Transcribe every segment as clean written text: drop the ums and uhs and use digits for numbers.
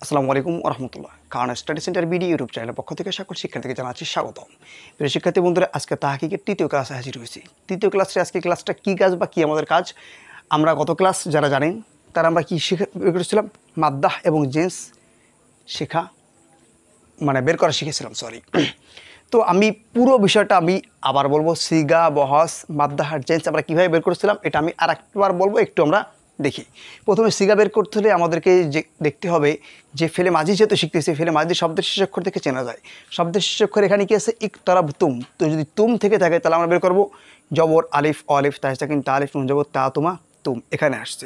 আসসালামু আলাইকুম রহমতুল্লাহ খান study centre BD YouTube চ্যানেলের পক্ষ থেকে সকল শিক্ষার্থীকে জানাচ্ছি স্বাগতম। প্রিয় শিক্ষার্থী বন্ধুরা, আজকে তাহকিকের তৃতীয় ক্লাসে হাজির হয়েছি। তৃতীয় ক্লাসে আজকে ক্লাসটা কী কাজ বা কী আমাদের কাজ, আমরা গত ক্লাস যারা জানেন তারা আমরা কী করেছিলাম, মাদ্দাহ এবং জেন্স শেখা বের করা শিখেছিলাম তো আমি পুরো বিষয়টা আমি আবার বলবো, সিগা বহস মাদ্দাহ আর জেন্স আমরা কীভাবে বের করেছিলাম এটা আমি আর একবার বলবো, একটু আমরা দেখি। প্রথমে সিগা বের করতে হলে আমাদেরকে যে দেখতে হবে যে ফেলে মাঝি যেহেতু শিখতেছি, ফেলে মাঝি শব্দের শেষ অক্ষর থেকে চেনা যায়। শব্দের শেষ অক্ষর এখানে কি আছে, ইকতারাব তুম। তো যদি তুম থেকে থাকে তাহলে আমরা বের করবো জবর আলিফ অলিফ তাহলে কিন্তু আলিফ নুন জবর তা তুমা তুম এখানে আসছে।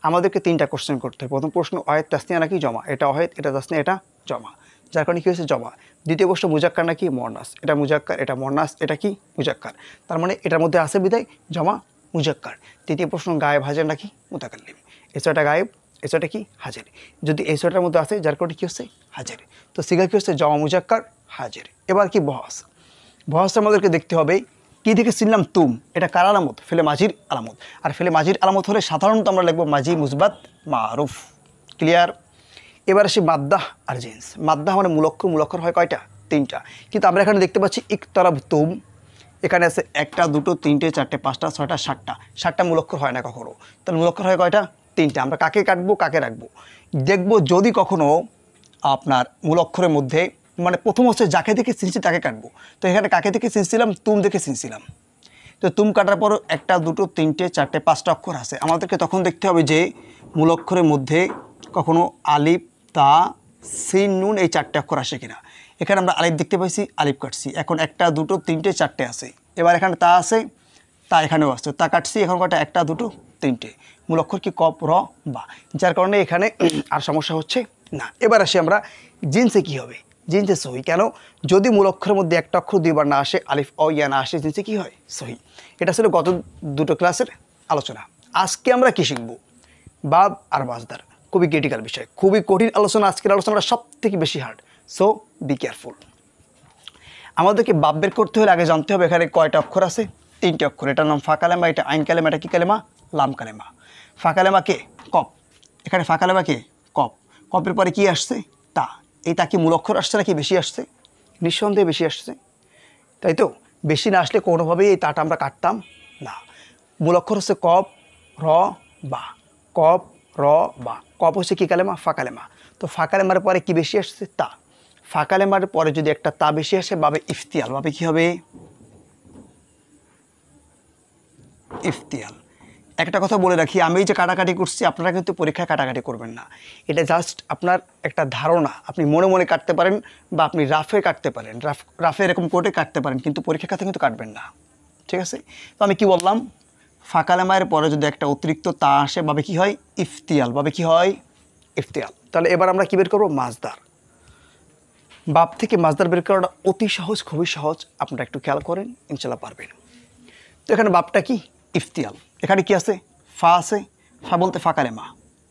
আমাদেরকে তিনটা কোশ্চেন করতে হবে। প্রথম প্রশ্ন অহেদ তাসনিয়া নাকি জমা, এটা অহেদ, এটা তাসনিয়া, এটা জমা, যার কারণে কী হয়েছে জমা। দ্বিতীয় প্রশ্ন মুজাক্কার নাকি মর্নাস, এটা মুজাক্কার, এটা মর্নাস, এটা কি মুজাক্কার, তার মানে এটার মধ্যে আছে বিদায় জমা মুজাক্কার। তৃতীয় প্রশ্ন গায়েব হাজির নাকি মুতাকাল্লিম, এই ছয়টা গায়েব, এই ছয়টা কি হাজির। যদি এই ছয়টার মধ্যে আছে যার কারণে কী হচ্ছে হাজির, তো সিগা কী হচ্ছে জমা মুজাক্কার হাজির। এবার কি বহস, বহসটা আমাদেরকে দেখতে হবে কী থেকে চিনলাম তুম, এটা কার আলামত, ফেলে মাঝির আলামত। আর ফেলে মাঝির আলামত হলে সাধারণত আমরা লিখবো মাঝি মুসবাত মারুফ, ক্লিয়ার। এবার আসি মাদ্দাহ আর জেন্স। মাদ্দাহ মানে মূলক্ষর, মূলক্ষর হয় কয়টা, তিনটা, কিন্তু আমরা এখানে দেখতে পাচ্ছি ইকতারাব তুম, এখানে আছে একটা দুটো তিনটে চারটে পাঁচটা ছয়টা সাতটা, সাতটা মূলক্ষর হয় না কখনো, তাহলে মূলক্ষর হয় কয়টা, তিনটা। আমরা কাকে কাটবো কাকে রাখবো দেখবো। যদি কখনো আপনার মূলক্ষরের মধ্যে প্রথম হচ্ছে যাকে দেখে চিনছি তাকে কাটবো, তো এখানে কাকে দেখে চিনছিলাম, তুম দেখে চিনছিলাম। তো তুম কাটার পর একটা দুটো তিনটে চারটে পাঁচটা অক্ষর আছে, আমাদেরকে তখন দেখতে হবে যে মূলক্ষরের মধ্যে কখনো আলিফ তা সিন নুন এই চারটে অক্ষর আসে কিনা। এখানে আমরা আলিফ দেখতে পাইছি, আলিফ কাটছি, এখন একটা দুটো তিনটে চারটে আছে। এবার এখানে তা আছে, তা এখানেও আসছে, তা কাটছি, এখন কটা একটা দুটো তিনটে, মূল অক্ষর কি কপ র বা, যার কারণে এখানে আর সমস্যা হচ্ছে না। এবার আসি আমরা জিন্সে কী হবে, জিন্সে সহি। কেন, যদি মূল অক্ষরের মধ্যে একটা অক্ষর দুইবার না আসে, আলিফ অ ইয়া না আসে, জিন্সে কী হয় সহি। এটা ছিল গত দুটো ক্লাসের আলোচনা। আজকে আমরা কী শিখব, বাব আর মাজদার, খুবই ক্রিটিক্যাল বিষয়, খুবই কঠিন আলোচনা। আজকের আলোচনাটা সব থেকে বেশি হার্ড, সো বি কেয়ারফুল। আমাদেরকে বাব বের করতে হলে আগে জানতে হবে এখানে কয়টা অক্ষর আছে, তিনটে অক্ষর। এটার নাম ফা কালেমা, এটা আইন কালেমা, এটা কী কালেমা, লাম কালেমা। ফা কালেমা কে কপ, এখানে ফা কালেমা কে কপ, কপের পরে কি আসছে তা। এই তা কি মূল অক্ষর আসছে নাকি বেশি আসছে, নিঃসন্দেহে বেশি আসছে, তাই তো। বেশি না আসলে কোনোভাবেই এই তাটা আমরা কাটতাম না। মূল অক্ষর হচ্ছে কপ র বা, কপ র বা, কপ হচ্ছে কী কালেমা, ফা কালেমা। তো ফা কালেমার পরে কি বেশি আসছে তা, ফা কালেমার পরে যদি একটা তা বেশি আসে বাবে ইফতিয়াল, বাবে কী হবে ইফতিয়াল। একটা কথা বলে রাখি, আমি যে কাটাকাটি করছি আপনারা কিন্তু পরীক্ষায় কাটাকাটি করবেন না, এটা জাস্ট আপনার একটা ধারণা। আপনি মনে মনে কাটতে পারেন বা আপনি রাফে কাটতে পারেন, রাফে এরকম কোর্টে কাটতে পারেন, কিন্তু পরীক্ষা খাতে কিন্তু কাটবেন না, ঠিক আছে। তো আমি কি বললাম, ফাঁকালেমায়ের পরে যদি একটা অতিরিক্ত তা আসে বাবে কি হয় ইফতিয়াল, বাবে কি হয় ইফতিয়াল। তাহলে এবার আমরা কী বের করবো, মাজদার। বাপ থেকে মাজদার বের করাটা অতি সহজ, খুবই সহজ, আপনারা একটু খেয়াল করেন ইনশাল্লাহ পারবেন। তো এখানে বাপটা কি ইফতিয়াল, এখানে কি আছে ফা আছে, ফা বলতে ফা কালেমা,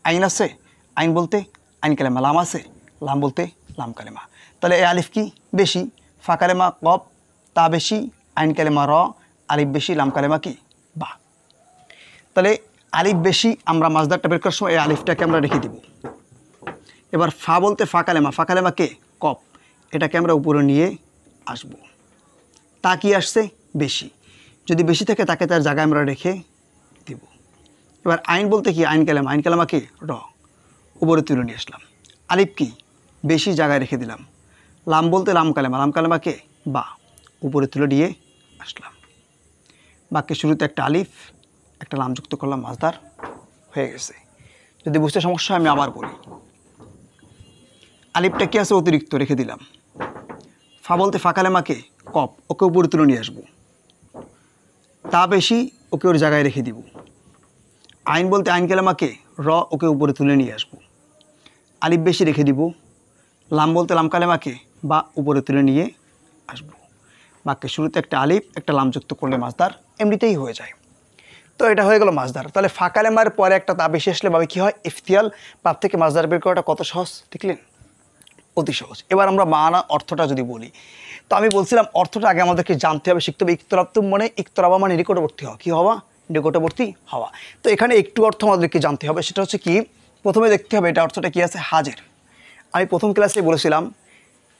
আইন আছে, আইন বলতে আইন কালেমা, লাম আছে, লাম বলতে লাম কালেমা। তাহলে এই আলিফ কি বেশি, ফা কালেমা কপ, তা বেশি, আইন কালেমা র, আলিফ বেশি, লাম কালেমা কি বা। তাহলে আলিফ বেশি, আমরা মাজদারটা বের করার সময় এই আলিফটাকে আমরা রেখে দিব। এবার ফা বলতে ফা কালেমা, ফা কালেমা কে কপ, এটাকে আমরা উপরে নিয়ে আসব। তা কি আসছে বেশি, যদি বেশি থাকে তাকে তার জায়গায় আমরা রেখে দিব। এবার আইন বলতে কি আইন কালেমা, আইন কালেমা কি র, উপরে তুলে নিয়ে আসলাম। আলিফ কি বেশি জায়গায় রেখে দিলাম। লাম বলতে লাম কালেমা, লাম কালেমা কে বা, উপরে তুলে নিয়ে আসলাম। বাক্যের শুরুতে একটা আলিফ একটা লাম যুক্ত করলাম, মাজদার হয়ে গেছে। যদি বুঝতে সমস্যা হয় আমি আবার বলি, আলিফটা কি আছে অতিরিক্ত রেখে দিলাম। ফা বলতে ফা কালেমা কে কপ, ওকে উপরে তুলে নিয়ে আসবো। তা বেশি, ওকে ওর জায়গায় রেখে দিব। আইন বলতে আইন কালেমাকে র, ওকে উপরে তুলে নিয়ে আসবো। আলিফ বেশি রেখে দিব। লাম বলতে লাম কালেমাকে বা, উপরে তুলে নিয়ে আসবো। বাক্যের শুরুতে একটা আলিফ একটা লাম যুক্ত করলে মাজদার এমনিতেই হয়ে যায়। তো এটা হয়ে গেল মাজদার। তাহলে ফা কালেমার পরে একটা তা বেশি আসলে ভাবে কী হয় ইফতিয়াল। বাপ থেকে মাজদার বের করাটা কত সহজ দেখলেন, অতি সহজ। এবার আমরা মানা অর্থটা যদি বলি, তো আমি বলছিলাম অর্থটা আগে আমাদেরকে জানতে হবে, শিখতে হবে। ইকতরাবতুম মানে ইকতরাবা মানে নিকটবর্তী হওয়া, কী হওয়া নিকটবর্তী হওয়া। তো এখানে একটু অর্থ আমাদেরকে জানতে হবে, সেটা হচ্ছে কি প্রথমে দেখতে হবে এটা অর্থটা কী আছে হাজের। আমি প্রথম ক্লাসে বলেছিলাম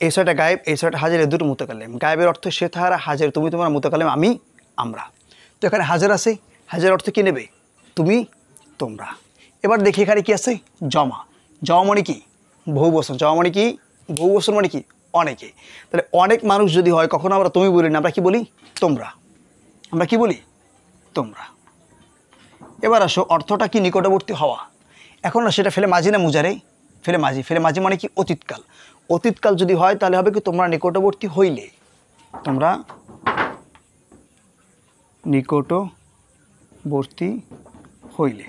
এই ছয়টা গায়েব, এই ছয়টা হাজির, এই দুটো মুতাকাল্লিম। গায়েবের অর্থ সে তাহারা, হাজির তুমি তোমার, মুতাকাল্লিম আমি আমরা। তো এখানে হাজির আছে, হাজির অর্থ কী নেবে? তুমি তোমরা। এবার দেখি এখানে কি আছে? জমা। জমা মানে কি? বহু বচন। জমা মানে কি? বহু বচন মানে কি? অনেকে। তাহলে অনেক মানুষ যদি হয়, কখনো আমরা তুমি বলি না, আমরা কি বলি? তোমরা। আমরা কি বলি? তোমরা। এবার আসো, অর্থটা কি? নিকটবর্তী হওয়া। এখন না সেটা ফেলে মাঝি না মুজারে? ফেলে মাঝি। ফেলে মাঝি মানে কি? অতীতকাল। অতীতকাল যদি হয় তাহলে হবে কি? তোমরা নিকটবর্তী হইলে। তোমরা নিকটবর্তী হইলে।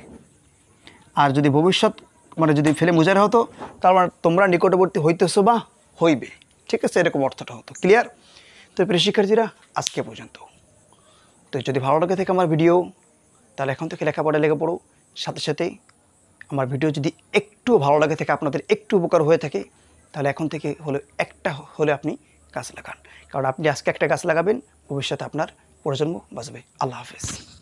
আর যদি ভবিষ্যৎ মানে যদি ফেলে মুজারে হতো, তার মানে তোমরা নিকটবর্তী হইতেছো বা হইবে। ঠিক আছে, এরকম অর্থটা হতো। ক্লিয়ার? তো প্রিয় শিক্ষার্থীরা, আজকে পর্যন্ত। তো যদি ভালো লাগে থাকে আমার ভিডিও, তাহলে এখন থেকে লেখাপড়া লেগে পড়ো। সাথে সাথে আমার ভিডিও যদি একটু ভালো লাগে থাকে, আপনাদের একটু উপকার হয়ে থাকে, তাহলে এখন থেকে হলে একটা হলে আপনি গাছ লাগান। কারণ আপনি আজকে একটা গাছ লাগাবেন, ভবিষ্যতে আপনার প্রজন্ম বাঁচবে। আল্লাহ হাফেজ।